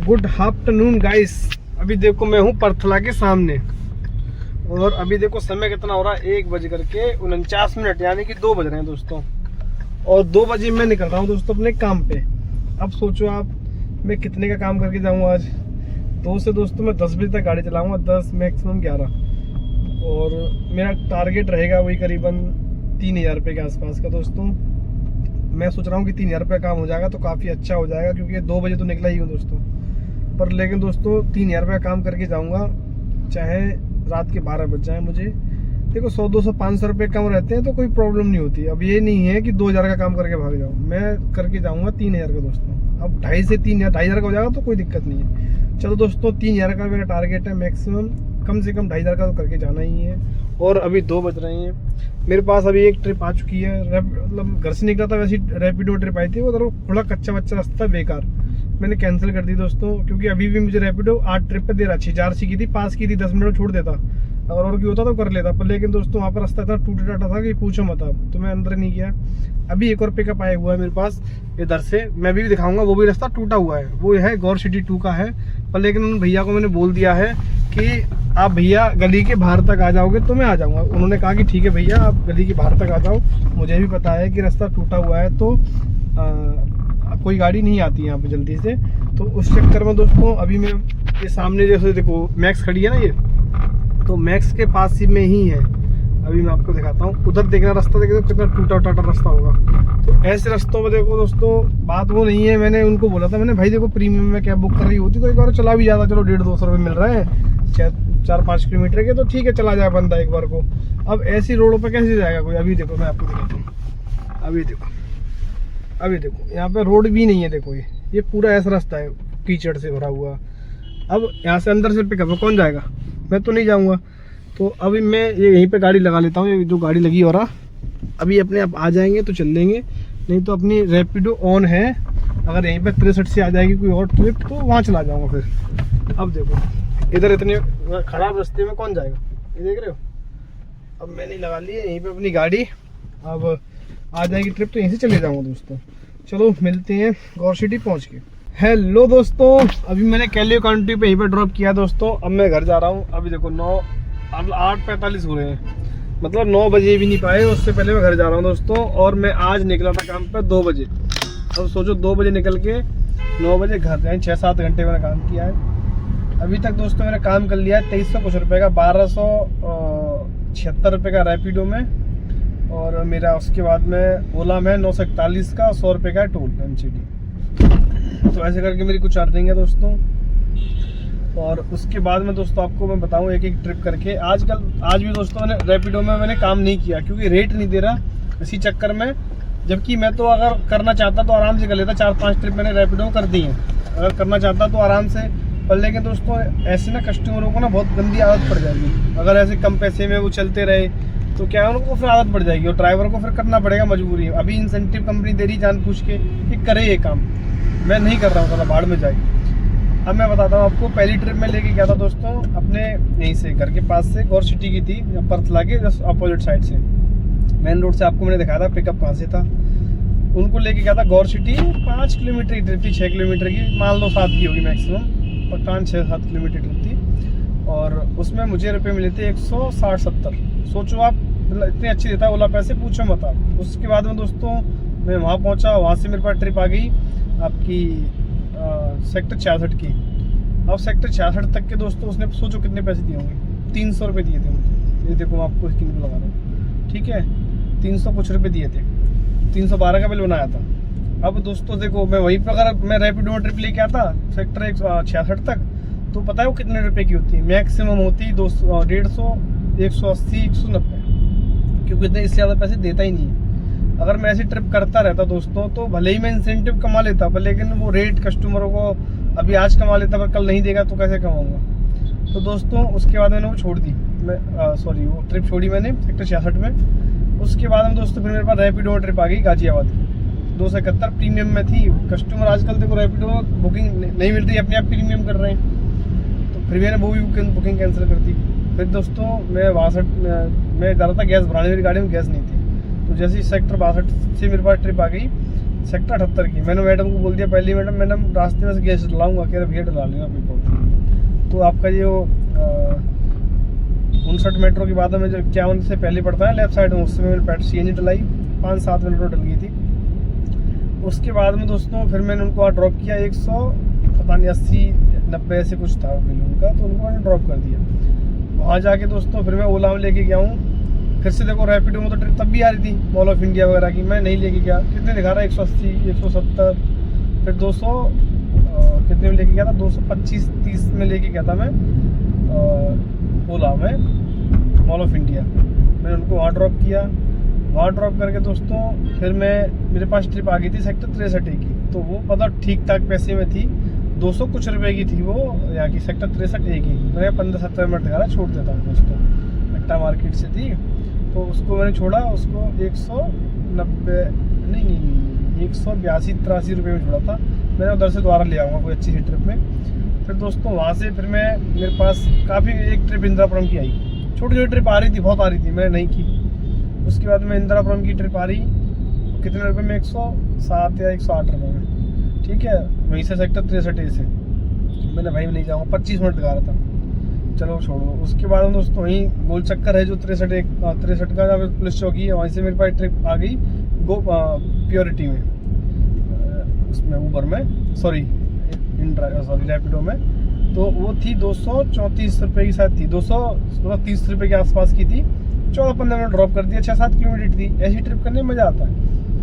Good afternoon guys. अभी देखो मैं हूँ परथला के सामने और अभी देखो समय कितना हो रहा है, 1:49 यानी कि 2 बज रहे हैं दोस्तों। और 2 बजे मैं निकल रहा हूँ दोस्तों अपने काम पे। अब सोचो आप मैं कितने का काम करके जाऊँगा आज। 2 से दोस्तों मैं 10 बजे तक गाड़ी चलाऊँगा, 10 मैक्सिमम 11। और मेरा टारगेट रहेगा वही करीबन 3000 रुपये के आसपास का दोस्तों। मैं सोच रहा हूँ कि 3000 रुपये काम हो जाएगा तो काफ़ी अच्छा हो जाएगा, क्योंकि 2 बजे तो निकला ही हूँ दोस्तों। पर लेकिन दोस्तों 3000 रुपये काम करके जाऊँगा, चाहे रात के 12 बज जाए मुझे। देखो 100, 200, 500 रुपये कम रहते हैं तो कोई प्रॉब्लम नहीं होती। अब ये नहीं है कि 2000 का काम करके भाग जाऊँ, मैं करके जाऊँगा 3000 का दोस्तों। अब 2.5 से 3000, 2500 का हो जाएगा तो कोई दिक्कत नहीं है। चलो दोस्तों 3000 का मेरा टारगेट है, मैक्सिमम कम से कम 2500 का तो करके जाना ही है। और अभी 2 बज रहे हैं। मेरे पास अभी एक ट्रिप आ चुकी है, मतलब घर से निकला था वैसी रैपिडो ट्रिप आई थी, वो थोड़ा कच्चा बच्चा रास्ता बेकार, मैंने कैंसिल कर दी दोस्तों। क्योंकि अभी भी मुझे रैपिडो 8 ट्रिप पे दे रहा, 4 की थी, पास की थी, 10 मिनट छोड़ देता, अगर और की होता तो कर लेता। पर लेकिन दोस्तों वहाँ पर रास्ता इतना टूटा टाटा था कि पूछो मत आप, तो मैं अंदर नहीं गया। अभी एक और पिकअप आया हुआ है मेरे पास इधर से, मैं भी दिखाऊंगा, वो भी रास्ता टूटा हुआ है, वो है गौर सिटी 2 का है। पर लेकिन उन भैया को मैंने बोल दिया है कि आप भैया गली के बाहर तक आ जाओगे तो मैं आ जाऊँगा। उन्होंने कहा कि ठीक है भैया आप गली के बाहर तक आ जाओ, मुझे भी पता है कि रास्ता टूटा हुआ है तो कोई गाड़ी नहीं आती यहाँ पे जल्दी से। तो उस चक्कर में दोस्तों अभी मैं ये सामने जैसे देखो मैक्स खड़ी है ना, ये तो मैक्स के पास ही में ही है। अभी मैं आपको दिखाता हूँ, उधर देखना रास्ता, देखो कितना टूटा टाटा रास्ता होगा। तो ऐसे रास्तों में देखो दोस्तों बात वो नहीं है। मैंने उनको बोला था, मैंने भाई देखो प्रीमियम में कैब बुक कर रही होती तो एक बार चला भी जाता, चलो 150-200 रुपये मिल रहे हैं 4-5 किलोमीटर के, तो ठीक है चला जाए बंदा एक बार को। अब ऐसी रोडों पर कैसे जाएगा कोई। अभी देखो मैं आपको दिखाता हूँ, अभी देखो यहाँ पे रोड भी नहीं है। देखो ये पूरा ऐसा रास्ता है कीचड़ से भरा हुआ। अब यहाँ से अंदर से पिकअप कौन जाएगा, मैं तो नहीं जाऊँगा। तो अभी मैं ये यहीं पे गाड़ी लगा लेता हूँ, ये जो गाड़ी लगी हो रहा, अभी अपने आप आ जाएंगे तो चल लेंगे, नहीं तो अपनी रैपिडो ऑन है। अगर यहीं पे 63 से आ जाएगी कोई और ट्रिप तो वहाँ चला जाऊँगा फिर। अब देखो इधर इतने खराब रास्ते में कौन जाएगा, ये देख रहे हो। अब मैंने लगा ली है यहीं पे अपनी गाड़ी, अब आ जाएगी ट्रिप तो यहीं से चले जाऊँगा दोस्तों। चलो मिलते हैं गौर सिटी पहुँच के। हेलो दोस्तों, अभी मैंने कैलियो काउंटी पे यहीं पर ड्रॉप किया दोस्तों। अब मैं घर जा रहा हूँ। अभी देखो 8:45 हो रहे हैं, मतलब 9 बजे भी नहीं पाए, उससे पहले मैं घर जा रहा हूँ दोस्तों। और मैं आज निकला था काम पे 2 बजे। अब सोचो 2 बजे निकल के 9 बजे घर जाए, 6-7 घंटे मैंने काम किया है। अभी तक दोस्तों मैंने काम कर लिया है 2300 कुछ रुपये का, 1276 रुपये का रैपिडो में, और मेरा उसके बाद में ओला में 941 का, 100 रुपये का टोल MCD। तो ऐसे करके मेरी कुछ अर्निंग है दोस्तों। और उसके बाद में दोस्तों आपको मैं बताऊं एक एक ट्रिप करके। आज भी दोस्तों मैंने रैपिडो में मैंने काम नहीं किया, क्योंकि रेट नहीं दे रहा इसी चक्कर में। जबकि मैं तो अगर करना चाहता तो आराम से कर लेता, 4-5 ट्रिप मैंने रैपिडो में कर दी हैं, अगर करना चाहता तो आराम से। पर लेकिन दोस्तों ऐसे ना कस्टमरों को ना बहुत गंदी आदत पड़ जाएगी, अगर ऐसे कम पैसे में वो चलते रहे तो क्या है, उनको फिर आदत पड़ जाएगी और ड्राइवर को फिर करना पड़ेगा, मजबूरी है। अभी इंसेंटिव कंपनी दे रही जान पूछ के कि करे ये काम, मैं नहीं कर रहा हूँ, थोड़ा भाड़ में जाएगी। अब मैं बताता हूँ आपको, पहली ट्रिप में लेके गया था दोस्तों अपने यहीं से घर के पास से, गौर सिटी की थी, परथला के जस्ट अपोजिट साइड से, मेन रोड से। आपको मैंने दिखाया था पिकअप कहाँ से था। उनको लेके गया था गौर सिटी, 5 किलोमीटर की ट्रिप थी, 6 किलोमीटर की, मान लो 7 की होगी मैक्सिमम, 5-6-7 किलोमीटर ट्रिप थी। और उसमें मुझे रुपये मिले थे 160-70। सोचो आप, इतनी अच्छी देता है ओला, पैसे पूछो मत आप। उसके बाद में दोस्तों मैं वहाँ पहुँचा, वहाँ से मेरे पास ट्रिप आ गई आपकी सेक्टर 66 की। अब सेक्टर 66 तक के दोस्तों उसने सोचो कितने पैसे दिए होंगे, 300 रुपये दिए थे मुझे। ये देखो मैं आपको स्क्रीन पर लगा रहा हूँ, ठीक है, 300 कुछ रुपये दिए थे, 312 का बिल बनाया था। अब दोस्तों देखो मैं वहीं पर अगर मैं रैपिडो ट्रिप लेके आता सेक्टर 66 तक, तो पता है वो कितने रुपए की होती है, मैक्सिमम होती 200, 150, 180, 190, क्योंकि इतने इससे ज़्यादा पैसे देता ही नहीं है। अगर मैं ऐसी ट्रिप करता रहता दोस्तों तो भले ही मैं इंसेंटिव कमा लेता, पर लेकिन वो रेट कस्टमरों को अभी आज कमा लेता पर कल नहीं देगा तो कैसे कमाऊंगा। तो दोस्तों उसके बाद मैंने वो छोड़ दी, मैं वो ट्रिप छोड़ी मैंने सेक्टर 66 में। उसके बाद में दोस्तों फिर मेरे पास रैपिडो ट्रिप आ गई गाजियाबाद की, 271 प्रीमियम में थी। कस्टमर आजकल देखो रैपिडो बुकिंग नहीं मिल रही, अपने आप प्रीमियम कर रहे हैं, तो फिर मैंने वो भी बुकिंग कैंसिल कर दी। फिर दोस्तों मैं 62 मैं जा रहा था गैस भराने, मेरी गाड़ी में गैस नहीं थी। तो जैसे ही सेक्टर 62 से मेरे पास ट्रिप आ गई सेक्टर 78 की। मैंने मैडम को बोल दिया पहली, मैडम रास्ते में से गैस डलाऊँगा, कह रहे भैया डला लेना कोई प्रॉब्लम। तो आपका ये 59 मेट्रो के बाद में जो 51 से पहले पड़ता है लेफ्ट साइड में, उससे मैंने पेट्रोल CNG डलाई, 5-7 मिनट में डल गई थी। उसके बाद में दोस्तों फिर मैंने उनको वहाँ ड्रॉप किया, 180-90 ऐसे कुछ था बिल उनका, तो उनको मैंने ड्रॉप कर दिया। वहाँ जाके दोस्तों फिर मैं ओला में लेके गया हूँ। फिर से देखो रैपिडो में तो ट्रिप तब भी आ रही थी मॉल ऑफ इंडिया वगैरह की, मैं नहीं लेके गया। कितने दिखा रहा है, 180, 170, फिर 200 कितने में लेके गया था, 225-30 में लेके गया था मैं ओला में मॉल ऑफ इंडिया। मैंने उनको वहाँ ड्रॉप किया। वहाँ ड्रॉप करके दोस्तों फिर मेरे पास ट्रिप आ गई थी सेक्टर 63 की, तो वो मतलब ठीक ठाक पैसे में थी, 200 कुछ रुपए की थी वो यहाँ की, सेक्टर 63 की। मैंने 15-17 मिनट दिखा रहा, छोड़ देता हूँ दोस्तों। अट्टा मार्केट से थी तो उसको मैंने छोड़ा, उसको 182-83 रुपये में छोड़ा था। मैंने उधर से दोबारा ले आऊँगा कोई अच्छी सी ट्रिप में। फिर दोस्तों वहाँ से फिर मेरे पास काफ़ी एक ट्रिप इंदिरापुरम की आई, छोटी छोटी ट्रिप आ रही थी, बहुत आ रही थी, मैंने नहीं की। उसके बाद में इंदिरापुरम की ट्रिप आ रही, कितने रुपए में, 107 या 108 रुपये में, ठीक है। वहीं से सेक्टर 63 से मैंने भाई नहीं जाऊँगा, 25 मिनट दिखा रहा था, चलो छोड़ो। उसके बाद में दोस्तों वहीं गोल चक्कर है जो 63 का जहाँ पुलिस चौकी है, वहीं से मेरे पास ट्रिप आ गई प्योरिटी में, उसमें ऊबर में, सॉरी रैपिडो में। तो वो थी 234 रुपये की शायद थी, 230 रुपये के आसपास की थी। 14-15 मिनट ड्रॉप कर दिया, 6-7 किलोमीटर थी। ऐसी ट्रिप करने में मज़ा आता है,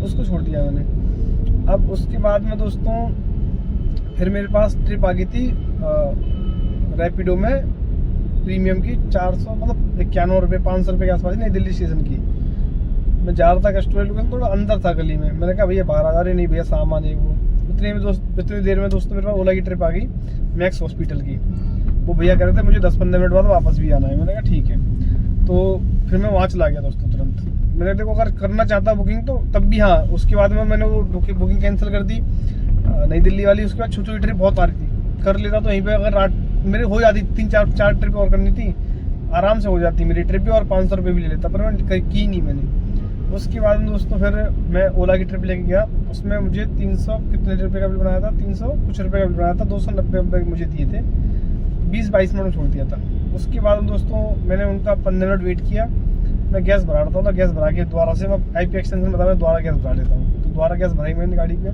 उसको छोड़ दिया मैंने। अब उसके बाद में दोस्तों फिर मेरे पास ट्रिप आ गई थी रैपिडो में प्रीमियम की, 400 मतलब 91 रुपये 500 रुपये के आसपास, नई दिल्ली स्टेशन की। मैं जा रहा था कस्टमर लोकेशन, थोड़ा अंदर था गली में। मैंने कहा भैया बाहर आ जा रहे, नहीं भैया सामान है वो। इतनी देर में दोस्तों मेरे पास ओला की ट्रिप आ गई मैक्स हॉस्पिटल की। वो भैया कह रहे थे मुझे 10-15 मिनट बाद वापस भी आना है। मैंने कहा ठीक है। तो फिर मैं वहाँ चला गया दोस्तों तुरंत। मैंने देखो अगर करना चाहता बुकिंग तो तब भी, हाँ उसके बाद में मैंने वो बुकिंग कैंसिल कर दी नई दिल्ली वाली। उसके बाद छोटी ट्रिप बहुत आ रही थी, कर लेता तो यहीं पे अगर मेरे हो जाती 3-4 ट्रिप और करनी थी, आराम से हो जाती मेरी ट्रिप भी, और 500 रुपये भी ले लेता, पर मैं की नहीं मैंने। उसके बाद में दोस्तों फिर मैं ओला की ट्रिप लेके गया, उसमें मुझे 300 कितने रुपये का बिल बनाया था, 300 कुछ रुपये का बिल बनाया था, 290 रुपये मुझे दिए थे, 20-22 मिनट में छोड़ दिया था। उसके बाद दोस्तों मैंने उनका 15 मिनट वेट किया। मैं गैस भरा रहा था, गैस भरा के दोबारा से मैं IP एक्सटेंशन बता, मैं दोबारा गैस भरा लेता हूँ। तो दोबारा गैस भराई मैंने गाड़ी पे।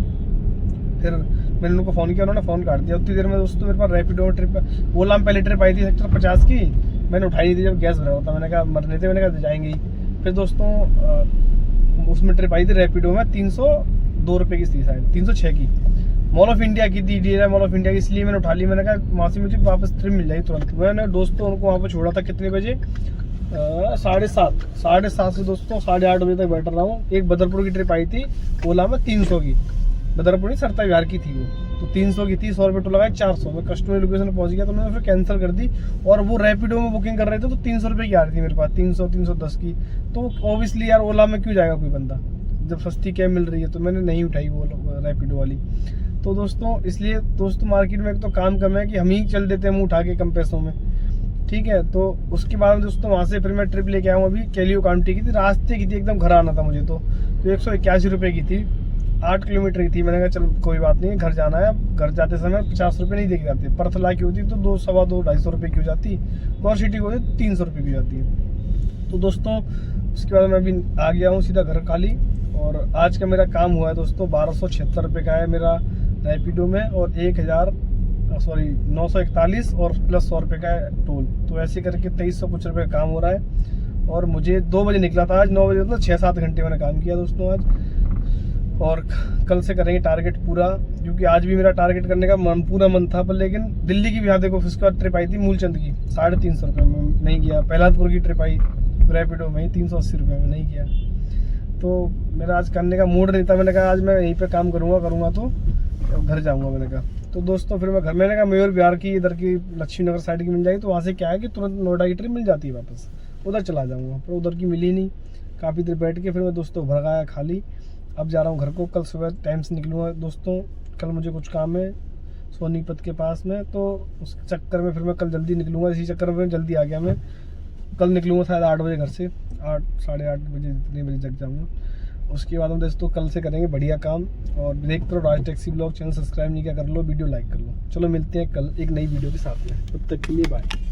फिर मैंने उनको फ़ोन किया, उन्होंने फ़ोन काट दिया। उतनी देर में दोस्तों मेरे पास रैपिडो ट्रिप, ओला में पहले ट्रिप आई थी सेक्टर 50 की, मैंने उठाई नहीं थी जब गैस भरा होता। मैंने कहा मरने थे, मैंने कहा जाएंगे ही। फिर दोस्तों उसमें ट्रिप आई थी रैपिडो में 302 रुपये की थी शायद, 306 की, मॉल ऑफ इंडिया की थी, DLR मॉल ऑफ इंडिया की, इसलिए मैंने उठा ली। मैंने कहा वहाँ से मुझे वापस ट्रिप मिल जाएगी तुरंत। मैंने दोस्तों उनको वहाँ पर छोड़ा था कितने बजे, 7:30 से दोस्तों 8:30 बजे तक बैठा रहा हूँ। एक बदरपुर की ट्रिप आई थी ओला में 300 की, बदरपुर सरता विहार की थी वो, तो 300 की थी, 100 रुपये टोल लगाए, 400 में कस्टमर लोकेशन में पहुँच गया। तो मैंने फिर कैंसिल कर दी। और वो रैपिडो में बुकिंग कर रहे थे तो 300 रुपये की आ रही थी मेरे पास, 300-310 की। तो ऑब्वियसली यार ओला में क्यों जाएगा कोई बंदा जब सस्ती कैब मिल रही है, तो मैंने नहीं उठाई वो रैपिडो वाली। तो दोस्तों इसलिए दोस्तों मार्केट में एक तो काम कम है कि हम ही चल देते हैं मुँह उठा के कम पैसों में, ठीक है। तो उसके बाद दोस्तों वहाँ से फिर मैं ट्रिप लेके आया हूँ अभी कैलियो काउंटी की थी, रास्ते की थी, एकदम घर आना था मुझे। तो 181 रुपये की थी, 8 किलोमीटर की थी। मैंने कहा चल कोई बात नहीं, घर जाना है। घर जाते समय 50 रुपये नहीं देके जाते। परथला की होती तो 200-250 रुपये की हो जाती, कौर सिटी की होती 300 रुपये की हो जाती है। तो दोस्तों उसके बाद मैं अभी आ गया हूँ सीधा घर खाली। और आज का मेरा काम हुआ है दोस्तों 1276 रुपये का है मेरा रैपिडो में, और 941 और प्लस 100 रुपये का है टोल। तो ऐसे करके 2300 कुछ रुपये का काम हो रहा है। और मुझे 2 बजे निकला था आज, 9 बजे मतलब 6-7 घंटे मैंने काम किया दोस्तों आज। और कल से करेंगे टारगेट पूरा, क्योंकि आज भी मेरा टारगेट करने का पूरा मन था। पर लेकिन दिल्ली की भी यहाँ देखो, उसके बाद ट्रिप आई थी मूलचंद की 350 रुपये में, नहीं किया। पहलादपुर की ट्रिप आई रैपिडो में 380 रुपये में, नहीं किया। तो मेरा आज करने का मूड नहीं था। मैंने कहा आज मैं यहीं पे काम करूँगा तो घर जाऊँगा। मैंने कहा तो दोस्तों फिर मैंने कहा मयूर विहार की इधर की लक्ष्मी नगर साइड की मिल जाएगी, तो वहाँ से क्या है कि तुरंत नोएडा की ट्रिप मिल जाती है, वापस उधर चला जाऊँगा। पर उधर की मिली नहीं, काफ़ी देर बैठ के फिर मैं दोस्तों भर गया खाली। अब जा रहा हूँ घर को, कल सुबह टाइम से निकलूँगा दोस्तों। कल मुझे कुछ काम है सोनीपत के पास में, तो उस चक्कर में फिर मैं कल जल्दी निकलूँगा। इसी चक्कर में जल्दी आ गया मैं, कल निकलूँगा शायद 8 बजे घर से, 8 साढ़े 8 बजे जितने बजे जग जाऊँगा। उसके बाद हम दोस्तों कल से करेंगे बढ़िया काम। और देखते रहो राज टैक्सी ब्लॉग, चैनल सब्सक्राइब नहीं किया कर लो, वीडियो लाइक कर लो। चलो मिलते हैं कल एक नई वीडियो के साथ में, तब तक के लिए बाय।